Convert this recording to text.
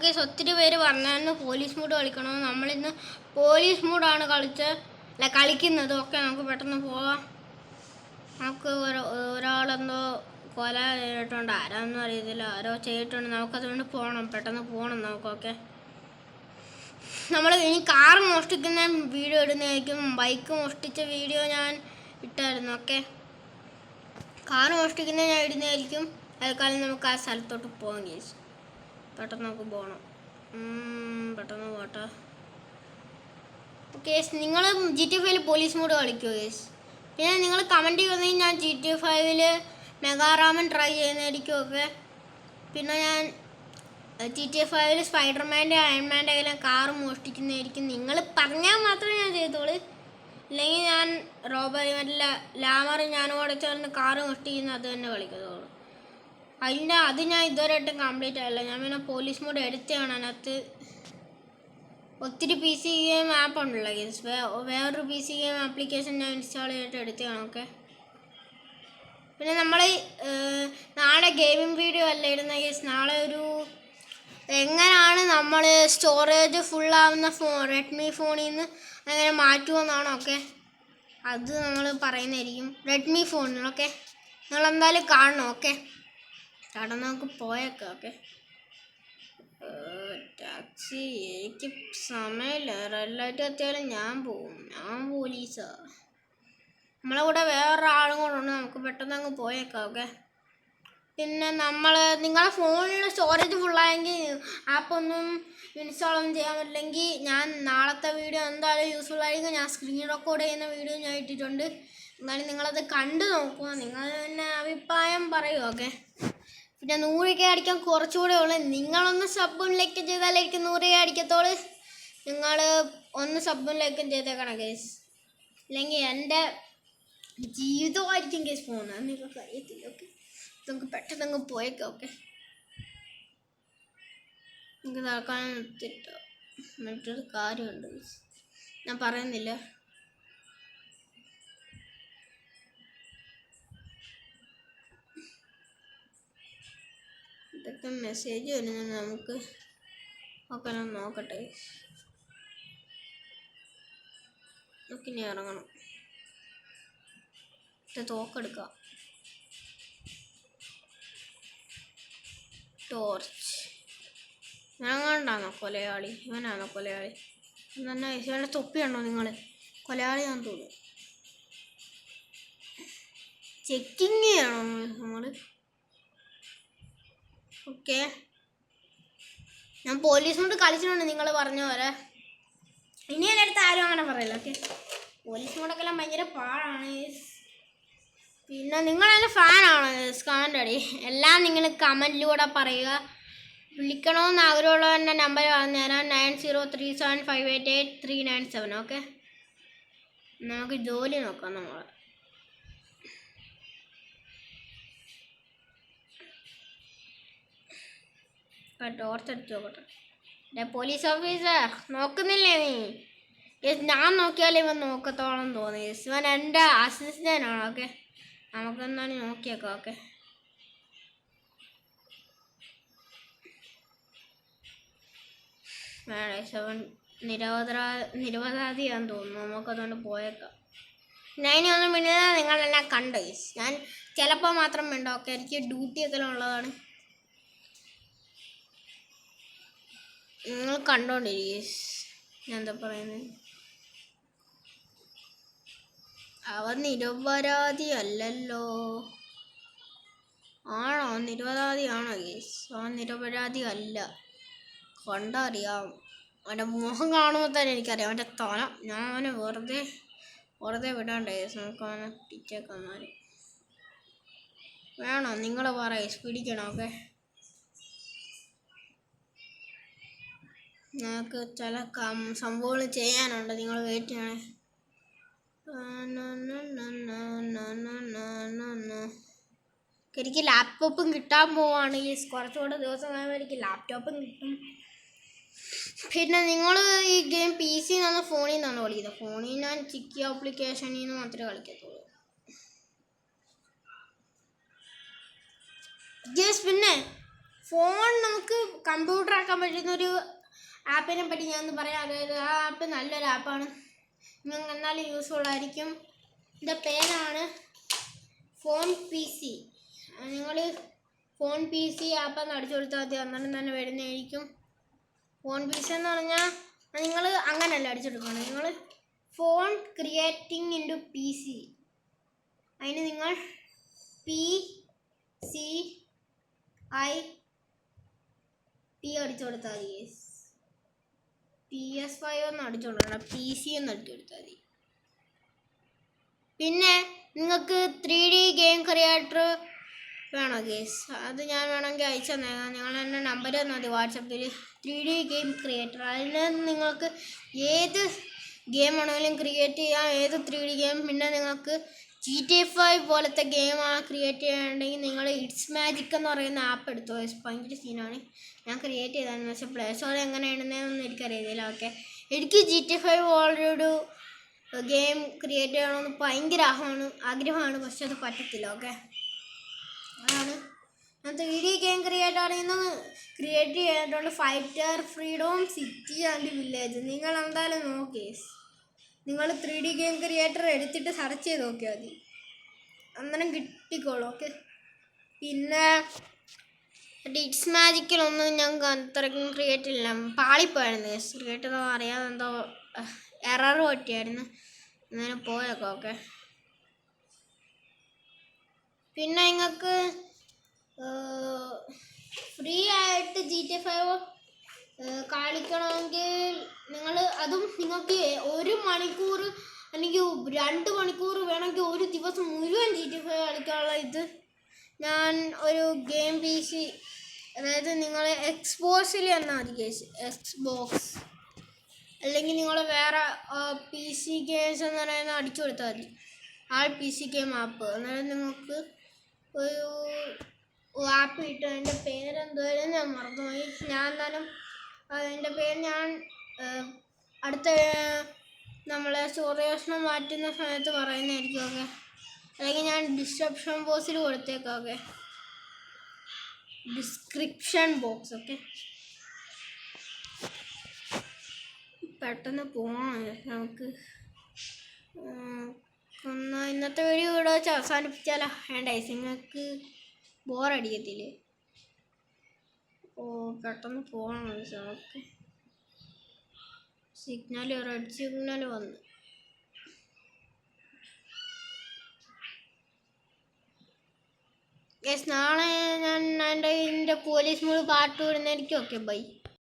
Case ഒത്തിരി പേര് പറഞ്ഞായിരുന്നു പോലീസ് മൂഡ് കളിക്കണമെന്ന്. നമ്മളിന്ന് പോലീസ് മൂഡാണ് കളിക്കുന്നത്. ഓക്കെ, നമുക്ക് പെട്ടെന്ന് പോകാം. നമുക്ക് ഒരാളെന്തോ കൊല ചെയ്തിട്ടുണ്ട്, ആരാന്നും അറിയത്തില്ല, ആരോ ചെയ്തിട്ടുണ്ട്. നമുക്കതുകൊണ്ട് പോകണം, പെട്ടെന്ന് പോകണം നമുക്ക്. ഓക്കെ, നമ്മൾ ഇനി കാർ മോഷ്ടിക്കുന്ന വീഡിയോ ഇടുന്നതായിരിക്കും. ബൈക്ക് മോഷ്ടിച്ച വീഡിയോ ഞാൻ ഇട്ടായിരുന്നു. ഓക്കെ, കാർ മോഷ്ടിക്കുന്നത് ഞാൻ ഇടുന്നതായിരിക്കും. അതുകാലം നമുക്ക് ആ സ്ഥലത്തോട്ട് പോകാം കേസ്. പെട്ടെന്ന് നമുക്ക് പോകണം, പെട്ടെന്ന് പോട്ടെ. ഓക്കെ, നിങ്ങൾ GTA 5 പോലീസ് മോഡ് കളിക്കുമോ കേസ്? പിന്നെ നിങ്ങൾ കമൻറ്റ് ചെയ്യുകയാണെങ്കിൽ ഞാൻ GTA 5 മെഗാറാമൻ ട്രൈ ചെയ്യുന്നതായിരിക്കും. ഓക്കെ, പിന്നെ ഞാൻ GTA 5 സ്പൈഡർമാൻ്റെ അയൺമാൻ്റെ എല്ലാം കാറ് മോഷ്ടിക്കുന്നതായിരിക്കും. നിങ്ങൾ പറഞ്ഞാൽ മാത്രമേ ഞാൻ ചെയ്തോളൂ. ഇല്ലെങ്കിൽ ഞാൻ റോബറി മറ്റേ ലാമർ ഞാനോടെ ചേർന്ന് കാറ് മോഷ്ടിക്കുന്ന അത് തന്നെ കളിക്കത്തുള്ളൂ. അത് ഞാൻ ഇതുവരെയായിട്ടും കംപ്ലീറ്റ് ആയില്ല. ഞാൻ പിന്നെ പോലീസ് മോഡ് എടുത്തതാണ്. അതിനകത്ത് ഒത്തിരി PC ഗെയിം ആപ്പ് ഉണ്ടല്ലോ ഗേസ്. വേറൊരു PC ഗെയിം ആപ്ലിക്കേഷൻ ഞാൻ ഇൻസ്റ്റാൾ ചെയ്തിട്ട് എടുത്തതാണ്. ഓക്കെ, പിന്നെ നമ്മൾ നാളെ ഗെയിമിംഗ് വീഡിയോ അല്ല ഇടുന്ന കേസ്. നാളെ ഒരു എങ്ങനെയാണ് നമ്മൾ സ്റ്റോറേജ് ഫുള്ളാവുന്ന റെഡ്മി ഫോണിൽ നിന്ന് അങ്ങനെ മാറ്റുമെന്നാണ്. ഓക്കെ, അത് നമ്മൾ പറയുന്നതായിരിക്കും റെഡ്മി ഫോണിൽ. ഓക്കെ, നിങ്ങളെന്തായാലും കാണണം. ഓക്കെ, കടന്ന് നമുക്ക് പോയേക്കാം. ഓക്കെ, ടാക്സി എനിക്ക് സമയമില്ല. റെഡ് ലൈറ്റ് എത്തിയാലും ഞാൻ പോവും. ഞാൻ പോലീസാ. നമ്മളെ കൂടെ വേറൊരാളും കൂടെ ഉണ്ട്. നമുക്ക് പെട്ടെന്ന് അങ്ങ് പോയേക്കാം. ഓക്കെ, പിന്നെ നിങ്ങളുടെ ഫോണിൽ സ്റ്റോറേജ് ഫുള്ളായെങ്കിൽ ആപ്പൊന്നും ഇൻസ്റ്റാളൊന്നും ചെയ്യാൻ പറ്റില്ലെങ്കിൽ ഞാൻ നാളത്തെ വീഡിയോ എന്തായാലും യൂസ്ഫുൾ ആയിരിക്കും. ഞാൻ സ്ക്രീൻ റെക്കോർഡ് ചെയ്യുന്ന വീഡിയോ ഞാൻ ഇട്ടിട്ടുണ്ട്. എന്നാലും നിങ്ങളത് കണ്ടു നോക്കുക, നിങ്ങൾ തന്നെ അഭിപ്രായം പറയൂ. ഓക്കെ, പിന്നെ 100K അടിക്കാൻ കുറച്ചുകൂടെ ഉള്ളു. നിങ്ങളൊന്ന് സബും ലൈക്കും ചെയ്താലായിരിക്കും 100K അടിക്കത്തോളൂ. നിങ്ങൾ ഒന്ന് സബും ലൈക്കും ചെയ്തേക്കണം കേസ്, ഇല്ലെങ്കിൽ എൻ്റെ ജീവിതമായിരിക്കും കേസ് പോകുന്നത്. നിങ്ങൾക്ക് അറിയത്തില്ല. ഓക്കെ, നമുക്ക് പെട്ടെന്ന് അങ്ങ് പോയേക്കാം. ഓക്കെ, നമുക്ക് നടക്കാൻ നിർത്തിട്ടോ. മറ്റൊരു കാര്യമുണ്ട്, ഞാൻ പറയുന്നില്ല. ഇതൊക്കെ മെസ്സേജ് വരുന്നത് നമുക്ക് നോക്കട്ടെ. നമുക്കിനി ഇറങ്ങണം. തോക്കെടുക്കാം. ടോർച്ച്. ഞാങ്ങാണ്ടാണോ കൊലയാളി? ഇവനാണോ കൊലയാളി? തന്നെ ഇവൻ്റെ തൊപ്പിയാണോ നിങ്ങൾ? കൊലയാളിയാണെന്ന് തോന്നുന്നു. ചെക്കിങ് ചെയ്യണോ നമ്മൾ? ഓക്കെ, ഞാൻ പോലീസ് കൊണ്ട് കളിച്ചിട്ടുണ്ട് നിങ്ങൾ പറഞ്ഞ പോലെ. ഇനി എൻ്റെ അടുത്ത് ആരും അങ്ങനെ പറയില്ല. ഓക്കെ, പോലീസ് മോഡൊക്കെ എല്ലാം ഭയങ്കര പാടാണ്. പിന്നെ നിങ്ങളതിൻ്റെ ഫാനാണോ? കമൻ്റ് അടി എല്ലാം നിങ്ങൾ കമൻറ്റിലൂടെ പറയുക. വിളിക്കണമെന്ന് ആഗ്രഹമുള്ളവൻ്റെ നമ്പർ പറഞ്ഞുതരാം. 9037588397. ഓക്കെ, നമുക്ക് ജോലി നോക്കാം. നമ്മൾ ടോർച്ച് അടിച്ച് നോക്കട്ടെ. പോലീസ് ഓഫീസർ നോക്കുന്നില്ലേ നീ? ഞാൻ നോക്കിയാലേ ഇവൻ നോക്കത്തോളം തോന്നി. ഇവൻ എൻ്റെ അസിസ്റ്റൻ്റാണ്. ഓക്കെ, നമുക്കെന്താണ് നോക്കിയേക്കാം. ഓക്കെ, അവൻ നിരപരാധിയാന്ന് തോന്നുന്നു. നമുക്കതുകൊണ്ട് പോയേക്കാം. ഞാൻ ഇനി ഒന്നും മിണ്ടുന്നത് നിങ്ങളെല്ലാം കണ്ടു. ഞാൻ ചിലപ്പോൾ മാത്രം മിണ്ടും. ഓക്കെ, എനിക്ക് ഡ്യൂട്ടിയൊക്കെ ഉള്ളതാണ്. നിങ്ങൾ കണ്ടോണ്ടിരിക്കും. ഞാൻ എന്താ പറയുന്നത്? അവൻ നിരപരാധി അല്ലല്ലോ. ആണോ? നിരപരാധിയാണോ ഗേസ്? അവൻ നിരപരാധി അല്ല. കണ്ടറിയാം. അവൻ്റെ മുഖം കാണുമ്പോൾ തന്നെ എനിക്കറിയാം. അവൻ്റെ തല. ഞാൻ അവനെ വെറുതെ വിടാണ്ട് ഗേസ്. നമുക്ക് അവനെ പിടിച്ചേക്കാൻ വേണോ? നിങ്ങൾ പറയും പിടിക്കണോ? ഓക്കെ, ഞങ്ങൾക്ക് ചില സംഭവങ്ങൾ ചെയ്യാനുണ്ട്. നിങ്ങൾ വെയിറ്റ് ചെയ്യണേ. എനിക്ക് ലാപ്ടോപ്പും കിട്ടാൻ പോവാണെങ്കിൽ കുറച്ചുകൂടെ ദിവസം കഴിയുമ്പോൾ എനിക്ക് ലാപ്ടോപ്പും കിട്ടും. പിന്നെ നിങ്ങൾ ഈ ഗെയിം PC നിന്നാണ് ഫോണിൽ നിന്നാണ് കളിക്കുന്നത്? ഫോണിൽ ഞാൻ ചിക്കി ആപ്ലിക്കേഷനിൽ നിന്ന് മാത്രമേ കളിക്കത്തുള്ളൂ. പിന്നെ ഫോൺ നമുക്ക് കമ്പ്യൂട്ടർ ആക്കാൻ പറ്റുന്നൊരു ആപ്പിനെ പറ്റി ഞാൻ ഒന്ന് പറയാം. അതായത് ആ ആപ്പ് നല്ലൊരു ആപ്പാണ്, നിങ്ങൾക്ക് എന്നാലും യൂസ്ഫുൾ ആയിരിക്കും. ഇതിൻ്റെ പേരാണ് ഫോൺ PC. നിങ്ങൾ ഫോൺ PC ആപ്പെന്ന് അടിച്ചു കൊടുത്താൽ മതി, അന്നേരം തന്നെ വരുന്നതായിരിക്കും. ഫോൺ PC എന്ന് പറഞ്ഞാൽ നിങ്ങൾ അങ്ങനെയല്ല അടിച്ചെടുക്കണം, നിങ്ങൾ ഫോൺ ക്രിയേറ്റിംഗ് ഇൻറ്റു PC. അതിന് നിങ്ങൾ PCIP അടിച്ചു കൊടുത്താൽ മതി. PS5 ഒന്ന് അടിച്ചു കൊടുക്കണം, PC എന്ന് അടിച്ചു കൊടുത്താൽ മതി. പിന്നെ നിങ്ങൾക്ക് 3D ഗെയിം ക്രിയേറ്റർ വേണോ ഗേസ്? അത് ഞാൻ വേണമെങ്കിൽ അയച്ചു തന്നേക്കാം. നിങ്ങൾ എൻ്റെ നമ്പർ തന്നാൽ മതി വാട്സപ്പിൽ. 3D ഗെയിം ക്രിയേറ്റർ, അതിന് നിങ്ങൾക്ക് ഏത് ഗെയിം ആണെങ്കിലും ക്രിയേറ്റ് ചെയ്യാം, ഏത് 3D ഗെയിം. പിന്നെ നിങ്ങൾക്ക് GTA 5 പോലത്തെ ഗെയിമാണ് ക്രിയേറ്റ് ചെയ്യാനുണ്ടെങ്കിൽ നിങ്ങൾ ഇറ്റ്സ് മാജിക് എന്ന് പറയുന്ന ആപ്പ് എടുത്തോ. ഭയങ്കര സീനാണ്, ഞാൻ ക്രിയേറ്റ് ചെയ്തായിരുന്നു. പക്ഷേ പ്ലേ സ്റ്റോർ എങ്ങനെ ഇടുന്നതെന്നൊന്നും എനിക്കറിയില്ല. ഓക്കെ, എനിക്ക് GTA 5 ഓൾറെഡി ഗെയിം ക്രിയേറ്റ് ചെയ്യണമെന്ന് ഭയങ്കര ആഗ്രഹമാണ്, പക്ഷെ അത് പറ്റത്തില്ല. ഓക്കെ, അതാണ് ഞാൻ 3D ഗെയിം ക്രിയേറ്റ് ചെയ്തിട്ടുണ്ട്. Fighter, freedom, city and village. നിങ്ങൾ എന്തായാലും നോക്കി, നിങ്ങൾ 3D ഗെയിം ക്രിയേറ്റർ എടുത്തിട്ട് സെർച്ച് ചെയ്ത് നോക്കിയാൽ മതി, അന്നേരം കിട്ടിക്കോളും. ഓക്കെ, പിന്നെ ഇറ്റ്സ് മാജിക്കിലൊന്നും ഞങ്ങൾക്ക് അത്രയ്ക്കും ക്രിയേറ്റ് ഇല്ല, പാളിപ്പോയായിരുന്നു. ക്രിയേറ്റ് ചെയ്തോ അറിയാതെ എന്തോ എറർ പറ്റിയായിരുന്നു, അങ്ങനെ പോയേക്കാം. ഓക്കെ, പിന്നെ നിങ്ങൾക്ക് ഫ്രീ ആയിട്ട് GTA 5 കളിക്കണമെങ്കിൽ നിങ്ങൾ അതും നിങ്ങൾക്ക് 1 മണിക്കൂർ അല്ലെങ്കിൽ 2 മണിക്കൂർ വേണമെങ്കിൽ ഒരു ദിവസം മുഴുവൻ GTA 5 കളിക്കാനുള്ള ഇത് ഞാൻ ഒരു ഗെയിം PC, അതായത് നിങ്ങൾ എക്സ്ബോക്സിൽ എന്നാൽ മതി കേസ്, എക്സ്ബോക്സ് അല്ലെങ്കിൽ നിങ്ങൾ വേറെ PC ഗെയിംസ് എന്ന് പറയുന്ന അടിച്ചു കൊടുത്താൽ മതി, PC ഗെയിം ആപ്പ്. അന്നേരം നിങ്ങൾക്ക് ഒരു ആപ്പ് കിട്ടും. അതിൻ്റെ പേരെന്തായാലും ഞാൻ മറന്നുപോയി. ഞാൻ എന്നാലും അതിൻ്റെ പേര് ഞാൻ അടുത്ത നമ്മളെ സൂര്യകൃഷ്ണൻ മാറ്റുന്ന സമയത്ത് പറയുന്നതായിരിക്കും. ഓക്കെ, അല്ലെങ്കിൽ ഞാൻ ഡിസ്ക്രിപ്ഷൻ ബോക്സിൽ കൊടുത്തേക്കാം. Okay, description box. ഓക്കെ, പെട്ടെന്ന് പോകണം നമുക്ക്. ഇന്നത്തെ വീഡിയോ ഇവിടെ വെച്ച് അവസാനിപ്പിച്ചാലോ? വേണ്ട, നിങ്ങൾക്ക് ബോറടിക്കത്തില്ലേ? പെട്ടെന്ന് പോകണം നമുക്ക്. റെഡ് സിഗ്നൽ വന്നു. നാളെ ഞാൻ എൻ്റെ പോലീസ് മൂഡ് പാട്ട് വിടുന്നതായിരിക്കും. Okay, by.